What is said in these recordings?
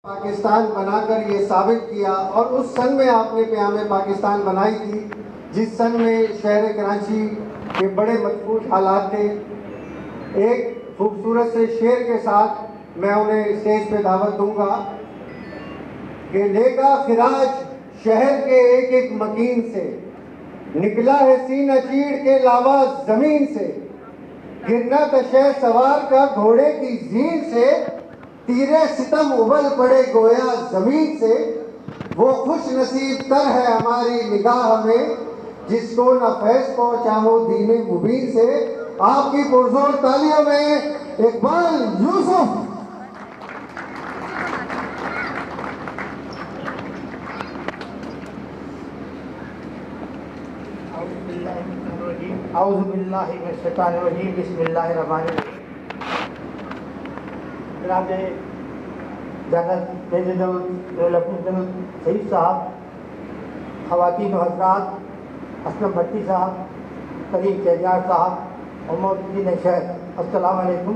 پاکستان بنا کر یہ ثابت کیا، اور اس سن میں آپ نے پیام پاکستان بنائی تھی جس سن میں شہر کراچی کے بڑے مضبوط حالات تھے۔ ایک خوبصورت سے شعر کے ساتھ میں انہیں اسٹیج پہ دعوت دوں گا کہ لے گا خراج شہر کے ایک ایک مکین سے، نکلا ہے سینہ چیڑ کے لاوا زمین سے، گرنا تشہ سوار کا گھوڑے کی زین سے، تیرے ستم ابل پڑے گویا زمین سے، وہ خوش نصیب تر ہے ہماری نگاہ میں جس کو نہ فیض پہنچا ہو دین مبین سے۔ آپ کی پرزور تالیوں میں اقبال یوسف۔ اعوذ باللہ من الشیطان الرجیم، بسم اللہ الرحمن الرحیم۔ جناب جنرل سعید صاحب، خواتین و حضرات، اسلم بھٹی صاحب، کریم شہریار صاحب اور موجودین شہر، السلام علیکم۔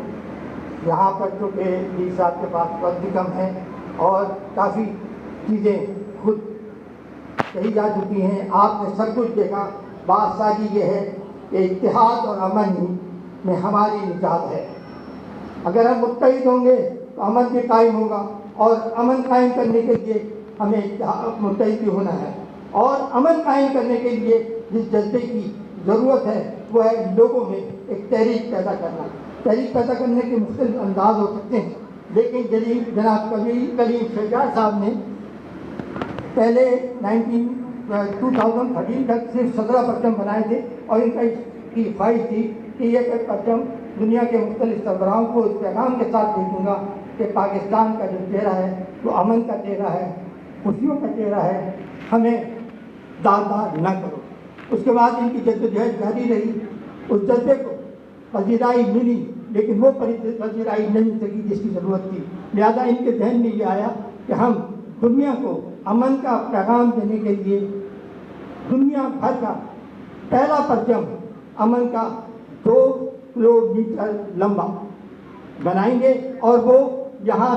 یہاں پر چونکہ ڈی صاحب کے پاس وقت بھی کم ہے اور کافی چیزیں خود کہی جا چکی ہیں، آپ نے سب کچھ دیکھا۔ بات ساری یہ ہے کہ اتحاد اور امن ہی میں ہماری نجات ہے۔ اگر ہم متحد ہوں گے تو امن بھی قائم ہوگا، اور امن قائم کرنے کے لیے ہمیں متحد بھی ہونا ہے، اور امن قائم کرنے کے لیے جس جذبے کی ضرورت ہے وہ ہے لوگوں میں ایک تحریک پیدا کرنا۔ تحریک پیدا کرنے کے مختلف انداز ہو سکتے ہیں، لیکن جناب کریم شہریار صاحب نے پہلے 2013 تک صرف 17 پرچم بنائے تھے، اور ان کی خواہش تھی کہ یہ پرچم دنیا کے مختلف سربراہوں کو اس پیغام کے ساتھ بھیجوں گا کہ پاکستان کا جو چہرہ ہے وہ امن کا چہرہ ہے، خوشیوں کا چہرہ ہے، ہمیں داغدار نہ کرو۔ اس کے بعد ان کی جدوجہد جاری رہی، اس جذبے کو پذیرائی ملی، لیکن وہ پذیرائی نہیں مل سکی جس کی ضرورت تھی۔ لہذا ان کے ذہن میں یہ آیا کہ ہم دنیا کو امن کا پیغام دینے کے لیے دنیا بھر کا پہلا پرچم امن کا 2 کلومیٹر لمبا بنائیں گے، اور وہ یہاں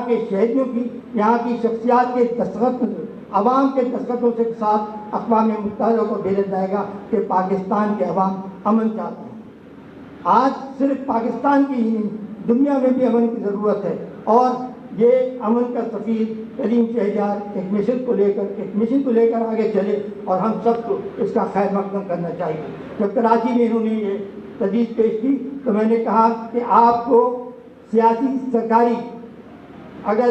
کے شہریوں کی، یہاں کی شخصیات کے دستخط، عوام کے دستخطوں کے ساتھ اقوام متحدہ کو بھیجا جائے گا کہ پاکستان کے عوام امن چاہتے ہیں۔ آج صرف پاکستان کی ہی نہیں، دنیا میں بھی امن کی ضرورت ہے، اور یہ امن کا سفیر کریم شہریار ایک مشن کو لے کر آگے چلے، اور ہم سب کو اس کا خیر مقدم کرنا چاہیے۔ جب کراچی میں انہوں نے یہ تجویز پیش کی تو میں نے کہا کہ آپ کو سیاسی سرکاری اگر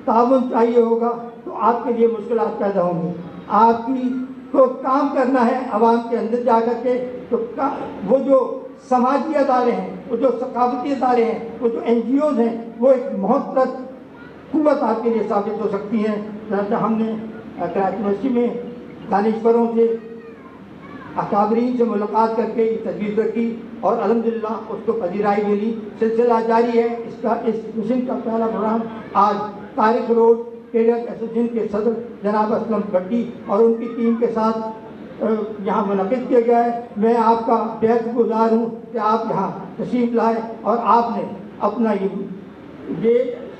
تعاون چاہیے ہوگا تو آپ کے لیے مشکلات پیدا ہوں گی۔ آپ کی کو کام کرنا ہے عوام کے اندر جا کر کے، تو وہ جو سماجی ادارے ہیں، وہ جو ثقافتی ادارے ہیں، وہ جو NGOs ہیں، وہ ایک محترم قوت آپ کے لیے ثابت ہو سکتی ہیں۔ چنانچہ ہم نے کراچی یونیورسٹی میں دانشوروں سے، اکابرین سے ملاقات کر کے یہ تجویز رکھی، اور الحمدللہ اس کو پذیرائی ملی۔ سلسلہ جاری ہے۔ اس مشن کا پہلا پروگرام آج طارق روڈ ٹیلر ایسوسیشن کے صدر جناب اسلم بھٹی اور ان کی ٹیم کے ساتھ یہاں منعقد کیا گیا ہے۔ میں آپ کا بہت گزار ہوں کہ آپ یہاں تشریف لائے، اور آپ نے اپنا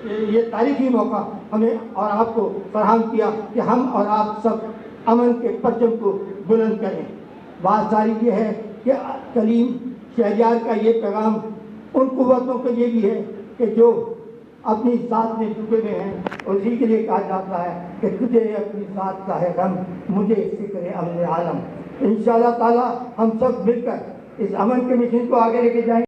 یہ تاریخی موقع ہمیں اور آپ کو فراہم کیا کہ ہم اور آپ سب امن کے پرچم کو بلند کریں۔ بات ساری یہ ہے کہ کریم شہریار کا یہ پیغام ان قوتوں کے لیے بھی ہے کہ جو اپنی ذات میں ڈوبے ہوئے ہیں، اور اسی کے لیے کہا جاتا ہے کہ تجھے اپنی ذات کا ہے غم، مجھے فکر امن عالم۔ انشاءاللہ تعالی ہم سب مل کر اس امن کے مشن کو آگے لے کے جائیں۔